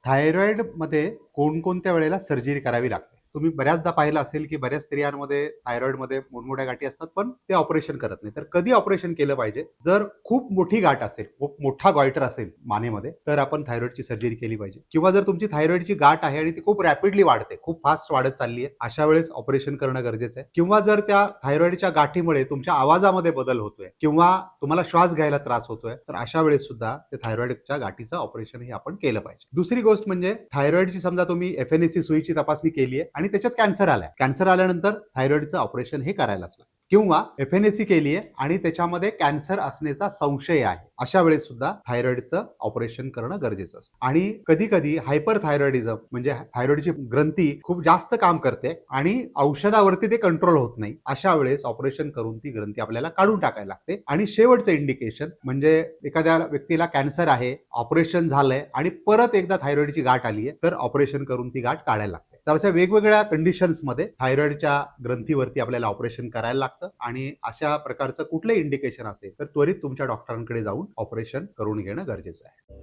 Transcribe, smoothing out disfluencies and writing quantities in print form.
थायरॉइडमध्ये कोणकोणत्या वेळेला सर्जरी करावी लागते? तुम्ही बऱ्याचदा पाहिलं असेल, की बऱ्याच स्त्रियांमध्ये थायरॉइडमध्ये मोठमोठ्या गाठी असतात, पण ते ऑपरेशन करत नाही. तर कधी ऑपरेशन केलं पाहिजे? जर खूप मोठी गाठ असेल, खूप मोठा गॉइटर असेल मानेमध्ये, तर आपण थायरॉइडची सर्जरी केली पाहिजे. किंवा जर तुमची थायरॉइडची गाठ आहे आणि ती खूप रॅपिडली वाढते, खूप फास्ट वाढत चालली आहे, अशा वेळेस ऑपरेशन करणं गरजेचं आहे. किंवा जर त्या थायरॉइडच्या गाठीमुळे तुमच्या आवाजामध्ये बदल होतोय किंवा तुम्हाला श्वास घ्यायला त्रास होतोय, तर अशा वेळेस सुद्धा ते थायरॉइडच्या गाठीचं ऑपरेशन हे आपण केलं पाहिजे. दुसरी गोष्ट म्हणजे थायरॉइडची समजा तुम्ही FNAC सुईची तपासणी केली आहे आणि त्याच्यात कॅन्सर आलाय. कॅन्सर आल्यानंतर थायरॉइडचं ऑपरेशन हे करायलाच लागतं. किंवा FNAC केली आहे आणि त्याच्यामध्ये कॅन्सर असण्याचा संशय आहे, अशा वेळेस सुद्धा थायरॉइडचं ऑपरेशन करणं गरजेचं असतं. आणि कधी कधी हायपरथायरॉइडिझम म्हणजे थायरॉइडची ग्रंथी खूप जास्त काम करते आणि औषधावरती ते कंट्रोल होत नाही, अशा वेळेस ऑपरेशन करून ती ग्रंथी आपल्याला काढून टाकायला लागते. आणि शेवटचं इंडिकेशन म्हणजे एखाद्या व्यक्तीला कॅन्सर आहे, ऑपरेशन झालंय आणि परत एकदा थायरॉइडची गाठ आली आहे, तर ऑपरेशन करून ती गाठ काढायला लागते. तर अशा वेगवेगळ्या कंडिशन्समध्ये थायरॉइडच्या ग्रंथीवरती आपल्याला ऑपरेशन करायला लागतं आणि अशा प्रकारचं कुठलंही इंडिकेशन असेल तर त्वरित तुमच्या डॉक्टरांकडे जाऊन ऑपरेशन करून घेणं गरजेचं आहे.